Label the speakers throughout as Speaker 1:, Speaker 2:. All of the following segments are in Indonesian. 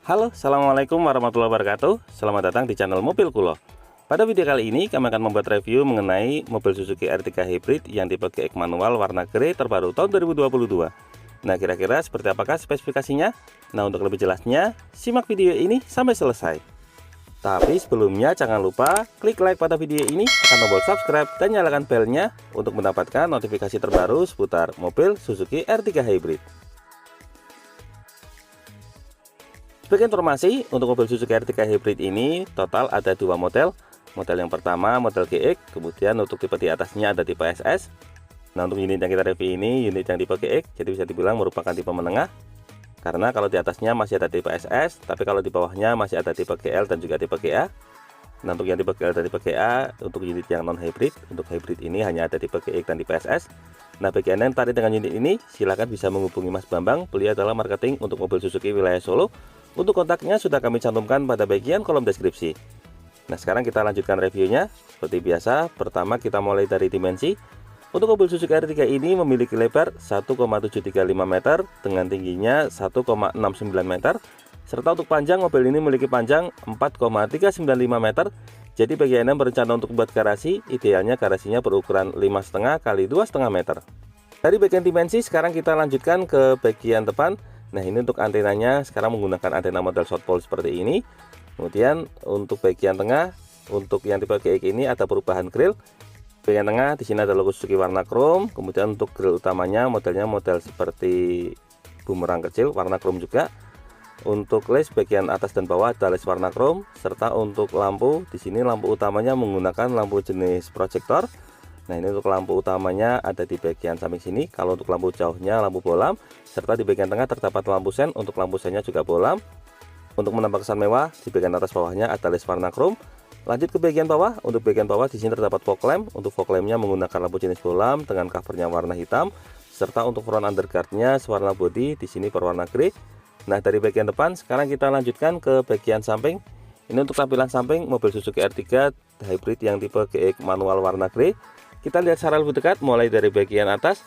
Speaker 1: Halo, assalamualaikum warahmatullahi wabarakatuh. Selamat datang di channel Mobil Kulo. Pada video kali ini kami akan membuat review mengenai mobil Suzuki R3 Hybrid yang tipe GX manual warna grey terbaru tahun 2022. Nah, kira-kira seperti apakah spesifikasinya? Nah, untuk lebih jelasnya, simak video ini sampai selesai. Tapi sebelumnya jangan lupa klik like pada video ini, tekan tombol subscribe dan nyalakan belnya untuk mendapatkan notifikasi terbaru seputar mobil Suzuki R3 Hybrid. Sebagai informasi, untuk mobil Suzuki R3 Hybrid ini total ada dua model. Model yang pertama model GX, kemudian untuk tipe di atasnya ada tipe SS. Nah, untuk unit yang kita review ini unit yang tipe GX, jadi bisa dibilang merupakan tipe menengah. Karena kalau di atasnya masih ada tipe SS, tapi kalau di bawahnya masih ada tipe GL dan juga tipe GA. Nah, untuk yang tipe GL dan tipe GA, untuk unit yang non hybrid, untuk hybrid ini hanya ada tipe GX dan tipe SS. Nah, bagi Anda yang tertarik dengan unit ini, silakan bisa menghubungi Mas Bambang, beliau adalah marketing untuk mobil Suzuki wilayah Solo. Untuk kontaknya sudah kami cantumkan pada bagian kolom deskripsi. Nah, sekarang kita lanjutkan reviewnya. Seperti biasa, pertama kita mulai dari dimensi. Untuk mobil Suzuki R3 ini memiliki lebar 1,735 meter dengan tingginya 1,69 meter. Serta untuk panjang, mobil ini memiliki panjang 4,395 meter. Jadi bagi Anda yang berencana untuk membuat garasi, idealnya garasinya berukuran 5,5 x 2,5 meter. Dari bagian dimensi, sekarang kita lanjutkan ke bagian depan. Nah, ini untuk antenanya sekarang menggunakan antena model short pole seperti ini. Kemudian untuk bagian tengah, untuk yang tipe GX ini ada perubahan grill. Bagian tengah di sini ada logo Suzuki warna chrome. Kemudian untuk grill utamanya modelnya model seperti bumerang kecil warna chrome juga. Untuk led bagian atas dan bawah ada led warna chrome, serta untuk lampu di sini lampu utamanya menggunakan lampu jenis proyektor. Nah, ini untuk lampu utamanya ada di bagian samping sini. Kalau untuk lampu jauhnya lampu bolam, serta di bagian tengah terdapat lampu sen. Untuk lampu sennya juga bolam. Untuk menambah kesan mewah, di bagian atas bawahnya ada led warna chrome. Lanjut ke bagian bawah. Untuk bagian bawah di sini terdapat fog lamp. Untuk fog lampnya menggunakan lampu jenis bolam dengan covernya warna hitam, serta untuk front underguardnya sewarna body di sini berwarna grey. Nah, dari bagian depan sekarang kita lanjutkan ke bagian samping. Ini untuk tampilan samping mobil Suzuki R3 Hybrid yang tipe GX manual warna grey. Kita lihat secara lebih dekat mulai dari bagian atas.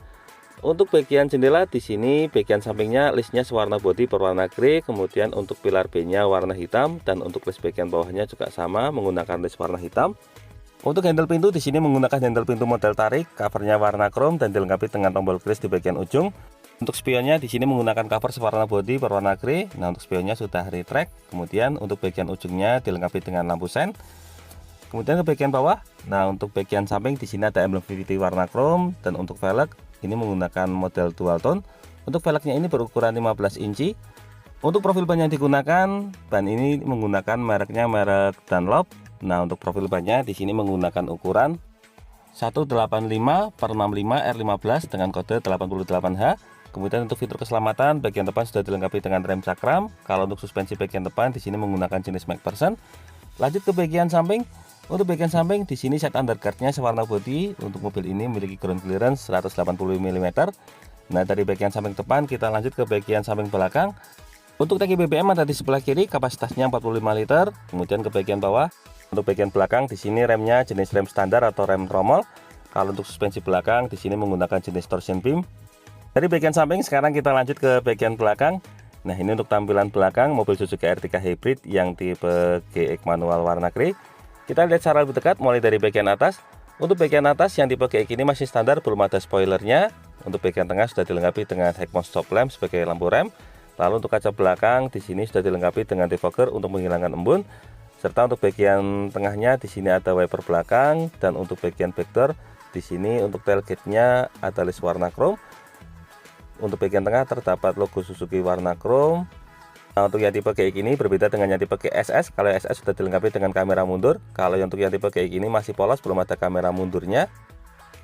Speaker 1: Untuk bagian jendela di sini bagian sampingnya listnya sewarna body berwarna grey, kemudian untuk pilar B-nya warna hitam dan untuk list bagian bawahnya juga sama menggunakan list warna hitam. Untuk handle pintu di sini menggunakan handle pintu model tarik, covernya warna chrome dan dilengkapi dengan tombol kris di bagian ujung. Untuk spionnya di sini menggunakan cover sewarna body berwarna grey. Nah, untuk spionnya sudah retract. Kemudian untuk bagian ujungnya dilengkapi dengan lampu sen. Kemudian ke bagian bawah, nah untuk bagian samping di sini ada emblem VVT warna chrome dan untuk velg ini menggunakan model dual tone. Untuk velgnya ini berukuran 15 inci. Untuk profil ban yang digunakan, ban ini menggunakan mereknya merek Dunlop. Nah, untuk profil bannya di sini menggunakan ukuran 185/65 R15 dengan kode 88H. Kemudian untuk fitur keselamatan bagian depan sudah dilengkapi dengan rem cakram. Kalau untuk suspensi bagian depan di sini menggunakan jenis MacPherson. Lanjut ke bagian samping. Untuk bagian samping di sini set underguardnya sewarna body. Untuk mobil ini memiliki ground clearance 180 mm. Nah, dari bagian samping depan kita lanjut ke bagian samping belakang. Untuk tangki BBM ada di sebelah kiri, kapasitasnya 45 liter. Kemudian ke bagian bawah. Untuk bagian belakang di sini remnya jenis rem standar atau rem tromol. Kalau untuk suspensi belakang di sini menggunakan jenis torsion beam. Dari bagian samping sekarang kita lanjut ke bagian belakang. Nah, ini untuk tampilan belakang mobil Suzuki R3 Hybrid yang tipe GX manual warna grey. Kita lihat secara lebih dekat mulai dari bagian atas. Untuk bagian atas yang tipe GX ini masih standar, belum ada spoilernya. Untuk bagian tengah sudah dilengkapi dengan head mount stop lamp sebagai lampu rem. Lalu untuk kaca belakang di sini sudah dilengkapi dengan defogger untuk menghilangkan embun. Serta untuk bagian tengahnya di sini ada wiper belakang dan untuk bagian backdoor di sini untuk tailgate-nya ada list warna chrome. Untuk bagian tengah terdapat logo Suzuki warna chrome. Nah, untuk yang tipe GX ini berbeda dengan yang tipe SS. Kalau SS sudah dilengkapi dengan kamera mundur. Kalau yang untuk yang tipe GX ini masih polos, belum ada kamera mundurnya.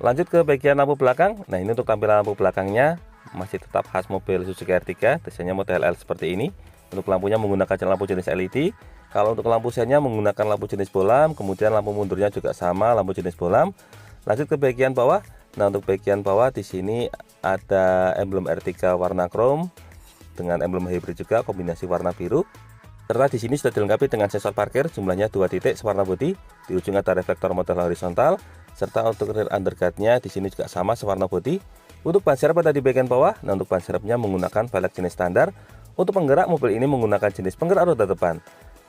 Speaker 1: Lanjut ke bagian lampu belakang. Nah, ini untuk tampilan lampu belakangnya masih tetap khas mobil Suzuki R3. Desainnya model L seperti ini. Untuk lampunya menggunakan lampu jenis LED. Kalau untuk lampu sennya menggunakan lampu jenis bolam. Kemudian lampu mundurnya juga sama, lampu jenis bolam. Lanjut ke bagian bawah. Nah, untuk bagian bawah di sini ada emblem R3 warna chrome dengan emblem hybrid juga kombinasi warna biru. Serta di sini sudah dilengkapi dengan sensor parkir jumlahnya 2 titik sewarna body. Di ujung ada reflektor model horizontal. Serta untuk rear underguardnya di sini juga sama sewarna body. Untuk ban serep ada di bagian bawah. Nah, untuk ban serepnya menggunakan velg jenis standar. Untuk penggerak mobil ini menggunakan jenis penggerak roda depan.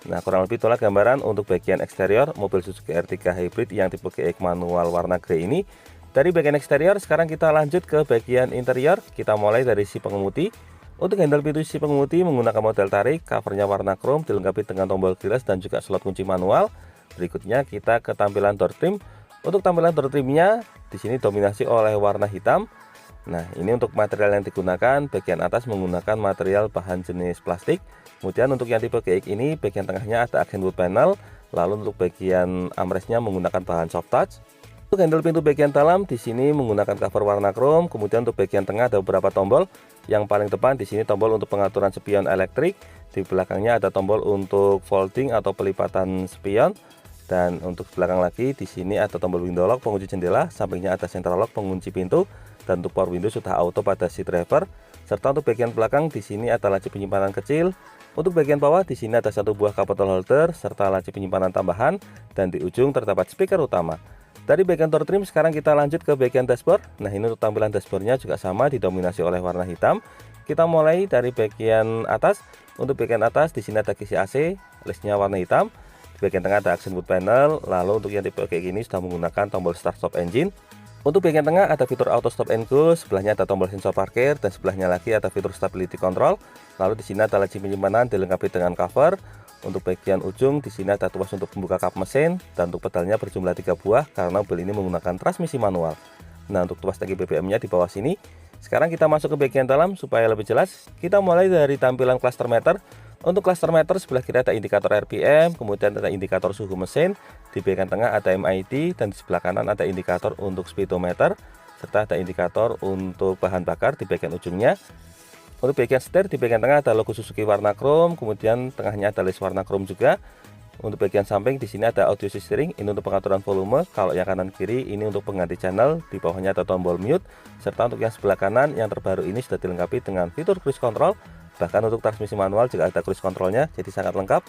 Speaker 1: Nah, kurang lebih itulah gambaran untuk bagian eksterior mobil Suzuki R3 Hybrid yang tipe GX manual warna grey ini. Dari bagian eksterior, sekarang kita lanjut ke bagian interior. Kita mulai dari si pengemudi. Untuk handle pintu si pengemudi menggunakan model tarik, covernya warna chrome, dilengkapi dengan tombol keyless dan juga slot kunci manual. Berikutnya kita ke tampilan door trim. Untuk tampilan door trimnya di sini dominasi oleh warna hitam. Nah, ini untuk material yang digunakan, bagian atas menggunakan material bahan jenis plastik. Kemudian untuk yang tipe GX ini, bagian tengahnya ada aksen wood panel. Lalu untuk bagian armrestnya menggunakan bahan soft touch. Untuk handle pintu bagian dalam di sini menggunakan cover warna chrome. Kemudian untuk bagian tengah ada beberapa tombol. Yang paling depan di sini tombol untuk pengaturan spion elektrik. Di belakangnya ada tombol untuk folding atau pelipatan spion. Dan untuk belakang lagi di sini ada tombol window lock pengunci jendela, sampingnya ada central lock pengunci pintu, dan untuk power window sudah auto pada si driver. Serta untuk bagian belakang di sini ada laci penyimpanan kecil. Untuk bagian bawah di sini ada satu buah cup bottle holder serta laci penyimpanan tambahan, dan di ujung terdapat speaker utama. Dari bagian door trim sekarang kita lanjut ke bagian dashboard. Nah, ini untuk tampilan dashboardnya juga sama, didominasi oleh warna hitam. Kita mulai dari bagian atas. Untuk bagian atas di sini ada kisi AC, listnya warna hitam. Di bagian tengah ada aksen wood panel. Lalu untuk yang tipe kayak gini sudah menggunakan tombol start stop engine. Untuk bagian tengah ada fitur auto stop and go, sebelahnya ada tombol sensor parkir, dan sebelahnya lagi ada fitur stability control. Lalu di sini ada laci penyimpanan dilengkapi dengan cover. Untuk bagian ujung di sini ada tuas untuk membuka kap mesin, dan untuk pedalnya berjumlah 3 buah karena mobil ini menggunakan transmisi manual. Nah, untuk tuas tangki BBM-nya di bawah sini. Sekarang kita masuk ke bagian dalam supaya lebih jelas. Kita mulai dari tampilan cluster meter. Untuk cluster meter sebelah kiri ada indikator RPM, kemudian ada indikator suhu mesin, di bagian tengah ada MID, dan di sebelah kanan ada indikator untuk speedometer, serta ada indikator untuk bahan bakar di bagian ujungnya. Untuk bagian setir di bagian tengah ada logo Suzuki warna chrome, kemudian tengahnya ada list warna chrome juga. Untuk bagian samping di sini ada audio steering, ini untuk pengaturan volume. Kalau yang kanan kiri ini untuk pengganti channel, di bawahnya ada tombol mute. Serta untuk yang sebelah kanan yang terbaru ini sudah dilengkapi dengan fitur cruise control. Bahkan untuk transmisi manual juga ada cruise controlnya, jadi sangat lengkap.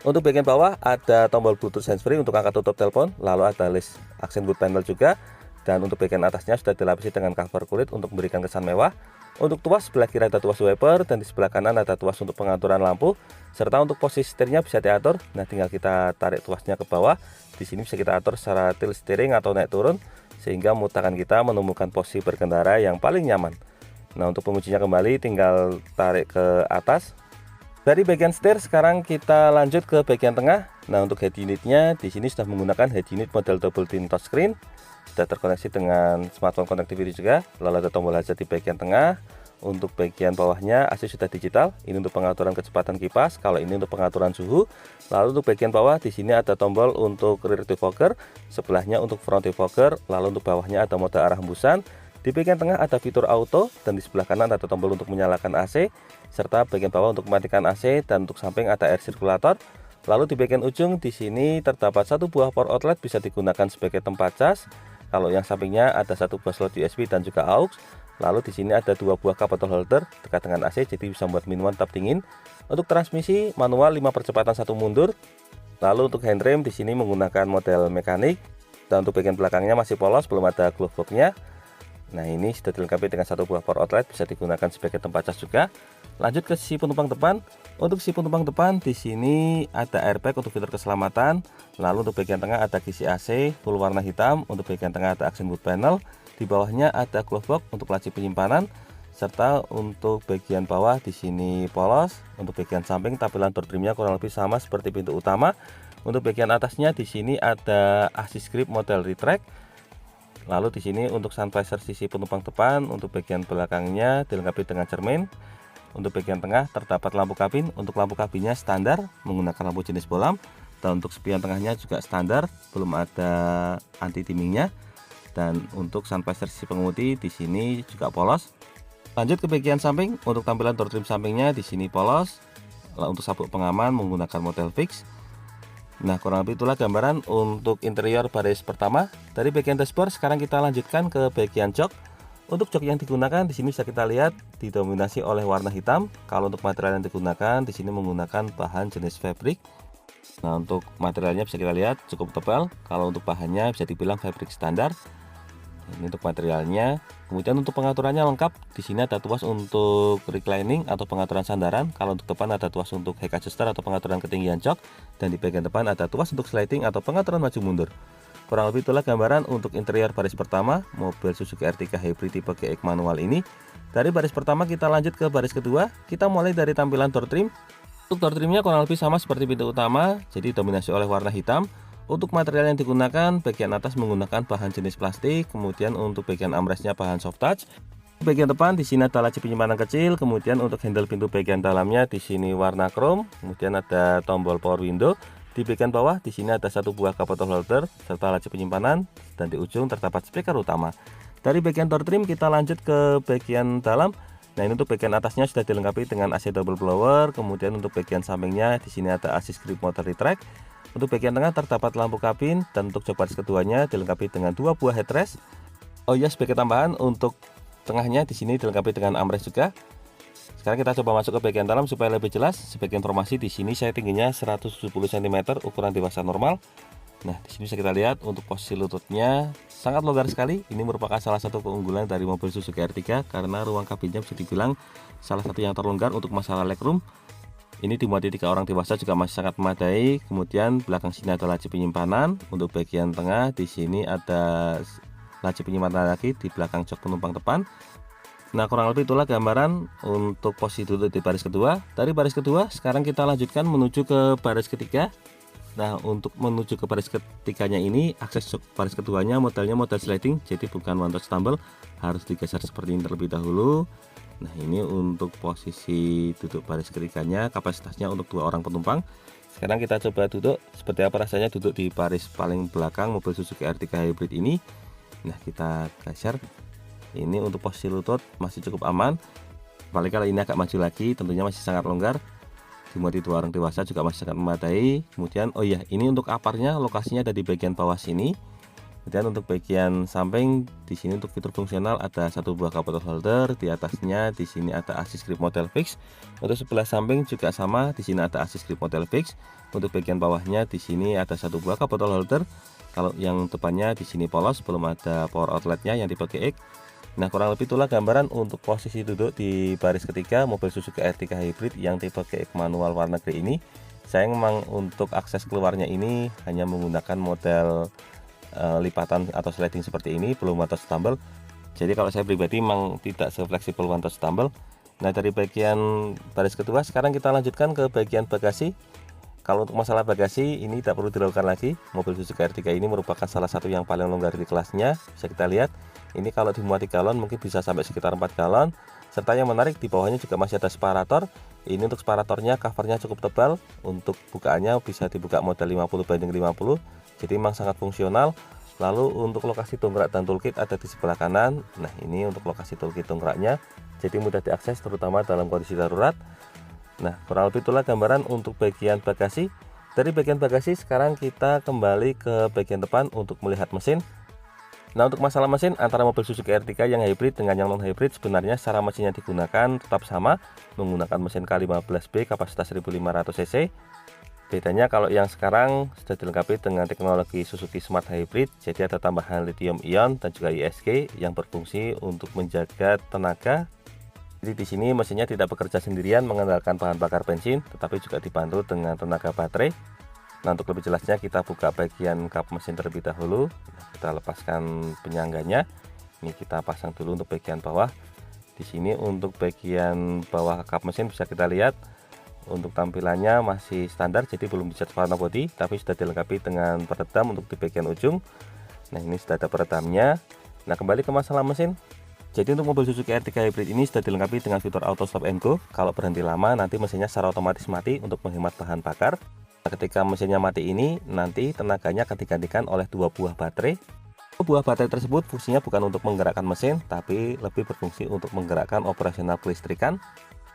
Speaker 1: Untuk bagian bawah ada tombol Bluetooth handsfree untuk angkat tutup telepon, lalu ada list aksen wood panel juga. Dan untuk bagian atasnya sudah dilapisi dengan cover kulit untuk memberikan kesan mewah. Untuk tuas sebelah kiri ada tuas wiper, dan di sebelah kanan ada tuas untuk pengaturan lampu. Serta untuk posisi setirnya bisa diatur. Nah, tinggal kita tarik tuasnya ke bawah. Di sini bisa kita atur secara tilt steering atau naik turun, sehingga memudahkan kita menemukan posisi berkendara yang paling nyaman. Nah, untuk penguncinya kembali tinggal tarik ke atas. Dari bagian setir sekarang kita lanjut ke bagian tengah. Nah, untuk head unitnya di sini sudah menggunakan head unit model double tint touchscreen. Sudah terkoneksi dengan smartphone connectivity juga. Lalu ada tombol hazard di bagian tengah. Untuk bagian bawahnya AC sudah digital. Ini untuk pengaturan kecepatan kipas. Kalau ini untuk pengaturan suhu. Lalu untuk bagian bawah di sini ada tombol untuk rear defogger. Sebelahnya untuk front defogger. Lalu untuk bawahnya ada mode arah hembusan. Di bagian tengah ada fitur auto, dan di sebelah kanan ada tombol untuk menyalakan AC, serta bagian bawah untuk mematikan AC, dan untuk samping ada air circulator. Lalu di bagian ujung di sini terdapat satu buah power outlet bisa digunakan sebagai tempat cas. Kalau yang sampingnya ada satu buah slot USB dan juga aux. Lalu di sini ada dua buah cup bottle holder dekat dengan AC, jadi bisa membuat minuman tetap dingin. Untuk transmisi manual 5 percepatan 1 mundur. Lalu untuk handrem di sini menggunakan model mekanik, dan untuk bagian belakangnya masih polos, belum ada glove box-nya. Nah, ini sudah dilengkapi dengan satu buah power outlet, bisa digunakan sebagai tempat cas juga. Lanjut ke sisi penumpang depan. Untuk sisi penumpang depan di sini ada airbag untuk fitur keselamatan. Lalu untuk bagian tengah ada kisi AC full warna hitam. Untuk bagian tengah ada aksen wood panel. Di bawahnya ada glove box untuk laci penyimpanan. Serta untuk bagian bawah di sini polos. Untuk bagian samping tampilan door trimnya kurang lebih sama seperti pintu utama. Untuk bagian atasnya di sini ada assist grip model retract. Lalu di sini untuk sun visor sisi penumpang depan, untuk bagian belakangnya dilengkapi dengan cermin. Untuk bagian tengah terdapat lampu kabin. Untuk lampu kabinnya standar menggunakan lampu jenis bolam, dan untuk spion tengahnya juga standar, belum ada anti dimmingnya. Dan untuk sun visor sisi pengemudi di sini juga polos. Lanjut ke bagian samping. Untuk tampilan door trim sampingnya di sini polos. Untuk sabuk pengaman menggunakan model fix. Nah, kurang lebih itulah gambaran untuk interior baris pertama. Dari bagian dashboard sekarang kita lanjutkan ke bagian jok. Untuk jok yang digunakan di sini bisa kita lihat didominasi oleh warna hitam. Kalau untuk material yang digunakan di sini menggunakan bahan jenis fabric. Nah, untuk materialnya bisa kita lihat cukup tebal. Kalau untuk bahannya bisa dibilang fabric standar. Ini untuk materialnya. Kemudian untuk pengaturannya lengkap. Di sini ada tuas untuk reclining atau pengaturan sandaran. Kalau untuk depan ada tuas untuk height adjuster atau pengaturan ketinggian jok. Dan di bagian depan ada tuas untuk sliding atau pengaturan maju mundur. Kurang lebih itulah gambaran untuk interior baris pertama mobil Suzuki R3 Hybrid tipe GX manual ini. Dari baris pertama kita lanjut ke baris kedua. Kita mulai dari tampilan door trim. Untuk door trimnya kurang lebih sama seperti pintu utama, jadi dominasi oleh warna hitam. Untuk material yang digunakan, bagian atas menggunakan bahan jenis plastik, kemudian untuk bagian armrestnya bahan soft touch. Bagian depan di sini ada laci penyimpanan kecil, kemudian untuk handle pintu bagian dalamnya di sini warna chrome, kemudian ada tombol power window. Di bagian bawah di sini ada satu buah cup bottle holder serta laci penyimpanan, dan di ujung terdapat speaker utama. Dari bagian door trim kita lanjut ke bagian dalam. Nah, ini untuk bagian atasnya sudah dilengkapi dengan AC double blower, kemudian untuk bagian sampingnya di sini ada assist grip motor retract. Untuk bagian tengah terdapat lampu kabin, dan untuk jok baris keduanya dilengkapi dengan dua buah headrest. Oh iya, sebagai tambahan untuk tengahnya di sini dilengkapi dengan armrest juga. Sekarang kita coba masuk ke bagian dalam supaya lebih jelas. Sebagai informasi di sini saya tingginya 170 cm, ukuran dewasa normal. Nah, di sini bisa kita lihat untuk posisi lututnya sangat longgar sekali. Ini merupakan salah satu keunggulan dari mobil Suzuki R3 karena ruang kabinnya bisa dibilang salah satu yang terlonggar untuk masalah legroom. Ini dimuati 3 orang dewasa juga masih sangat memadai. Kemudian belakang sini ada laci penyimpanan. Untuk bagian tengah di sini ada laci penyimpanan lagi di belakang jok penumpang depan. Nah, kurang lebih itulah gambaran untuk posisi duduk di baris kedua. Dari baris kedua sekarang kita lanjutkan menuju ke baris ketiga. Nah, untuk menuju ke baris ketiganya ini, akses baris keduanya modelnya model sliding, jadi bukan one touch tumble, harus digeser seperti ini terlebih dahulu. Nah, ini untuk posisi duduk baris ketiganya, kapasitasnya untuk 2 orang penumpang. Sekarang kita coba duduk seperti apa rasanya duduk di baris paling belakang mobil Suzuki R3 Hybrid ini. Nah, kita geser. Ini untuk posisi lutut masih cukup aman. Paling kalau ini agak maju lagi, tentunya masih sangat longgar. Dimuati 2 orang dewasa juga masih sangat memadai. Kemudian oh iya, ini untuk aparnya lokasinya ada di bagian bawah sini. Kemudian untuk bagian samping di sini untuk fitur fungsional ada satu buah cup bottle holder, di atasnya di sini ada assist grip model fix. Untuk sebelah samping juga sama, di sini ada assist grip model fix. Untuk bagian bawahnya di sini ada satu buah cup bottle holder. Kalau yang depannya di sini polos, belum ada power outletnya yang tipe GX. Nah, kurang lebih itulah gambaran untuk posisi duduk di baris ketiga mobil Suzuki R3 Hybrid yang tipe GX manual warna grey ini. Saya memang untuk akses keluarnya ini hanya menggunakan model lipatan atau sliding seperti ini, belum one touch tumble. Jadi kalau saya pribadi memang tidak se-fleksibel one touch tumble. Nah, dari bagian baris kedua sekarang kita lanjutkan ke bagian bagasi. Kalau untuk masalah bagasi ini tidak perlu diragukan lagi. Mobil Suzuki R3 ini merupakan salah satu yang paling longgar di kelasnya. Bisa kita lihat. Ini kalau dimuati galon mungkin bisa sampai sekitar 4 galon. Serta yang menarik di bawahnya juga masih ada separator. Ini untuk separatornya covernya cukup tebal. Untuk bukaannya bisa dibuka model 50/50. Jadi memang sangat fungsional. Lalu untuk lokasi dongkrak dan toolkit ada di sebelah kanan. Nah, ini untuk lokasi toolkit dongkraknya. Jadi mudah diakses terutama dalam kondisi darurat. Nah, kurang lebih itulah gambaran untuk bagian bagasi. Dari bagian bagasi sekarang kita kembali ke bagian depan untuk melihat mesin. Nah, untuk masalah mesin antara mobil Suzuki R3 yang hybrid dengan yang non hybrid sebenarnya secara mesin yang digunakan tetap sama, menggunakan mesin K15B kapasitas 1500 cc. Bedanya kalau yang sekarang sudah dilengkapi dengan teknologi Suzuki Smart Hybrid, jadi ada tambahan lithium ion dan juga ISG yang berfungsi untuk menjaga tenaga. Jadi di sini mesinnya tidak bekerja sendirian mengandalkan bahan bakar bensin, tetapi juga dibantu dengan tenaga baterai. Nah, untuk lebih jelasnya kita buka bagian kap mesin terlebih dahulu. Kita lepaskan penyangganya. Ini kita pasang dulu untuk bagian bawah. Di sini untuk bagian bawah kap mesin bisa kita lihat untuk tampilannya masih standar, jadi belum dicat warna body, tapi sudah dilengkapi dengan peredam untuk di bagian ujung. Nah, ini sudah ada peredamnya. Nah, kembali ke masalah mesin. Jadi untuk mobil Suzuki R3 Hybrid ini sudah dilengkapi dengan fitur auto stop and go. Kalau berhenti lama nanti mesinnya secara otomatis mati untuk menghemat bahan bakar. Nah, ketika mesinnya mati ini nanti tenaganya akan digantikan oleh 2 buah baterai. Buah baterai tersebut fungsinya bukan untuk menggerakkan mesin, tapi lebih berfungsi untuk menggerakkan operasional kelistrikan.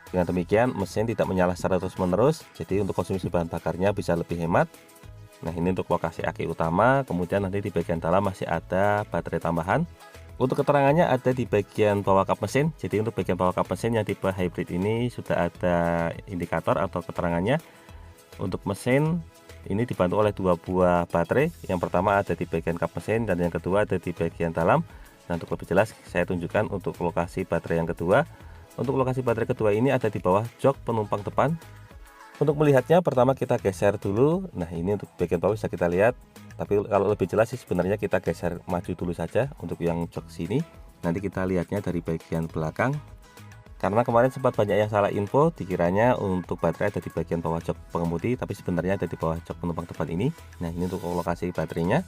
Speaker 1: Dengan demikian mesin tidak menyala secara terus-menerus, jadi untuk konsumsi bahan bakarnya bisa lebih hemat. Nah, ini untuk lokasi aki utama, kemudian nanti di bagian dalam masih ada baterai tambahan. Untuk keterangannya ada di bagian bawah kap mesin. Jadi untuk bagian bawah kap mesin yang tipe hybrid ini sudah ada indikator atau keterangannya. Untuk mesin ini dibantu oleh 2 buah baterai. Yang pertama ada di bagian kap mesin dan yang kedua ada di bagian dalam. Nah, untuk lebih jelas saya tunjukkan untuk lokasi baterai yang kedua. Untuk lokasi baterai kedua ini ada di bawah jok penumpang depan. Untuk melihatnya pertama kita geser dulu. Nah, ini untuk bagian bawah bisa kita lihat. Tapi kalau lebih jelas sih sebenarnya kita geser maju dulu saja untuk yang jok sini. Nanti kita lihatnya dari bagian belakang. Karena kemarin sempat banyak yang salah info, dikiranya untuk baterai ada di bagian bawah jok pengemudi, tapi sebenarnya ada di bawah jok penumpang depan ini. Nah, ini untuk lokasi baterainya.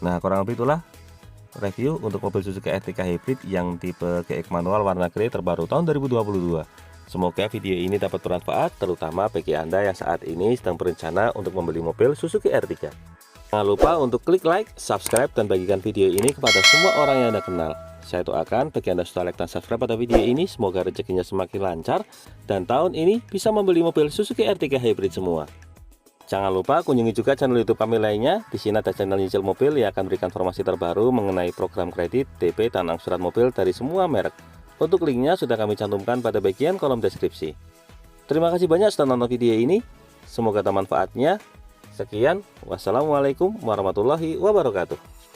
Speaker 1: Nah, kurang lebih itulah review untuk mobil Suzuki Ertiga Hybrid yang tipe GX manual warna grey terbaru tahun 2022. Semoga video ini dapat bermanfaat, terutama bagi Anda yang saat ini sedang berencana untuk membeli mobil Suzuki Ertiga. Jangan lupa untuk klik like, subscribe, dan bagikan video ini kepada semua orang yang Anda kenal. Saya doakan bagi Anda sudah like dan subscribe pada video ini, semoga rezekinya semakin lancar, dan tahun ini bisa membeli mobil Suzuki Ertiga Hybrid semua. Jangan lupa kunjungi juga channel YouTube kami lainnya. Di sini ada channel nyicil mobil yang akan berikan informasi terbaru mengenai program kredit, DP, dan angsuran mobil dari semua merek. Untuk linknya sudah kami cantumkan pada bagian kolom deskripsi. Terima kasih banyak sudah nonton video ini. Semoga ada manfaatnya. Sekian, wassalamualaikum warahmatullahi wabarakatuh.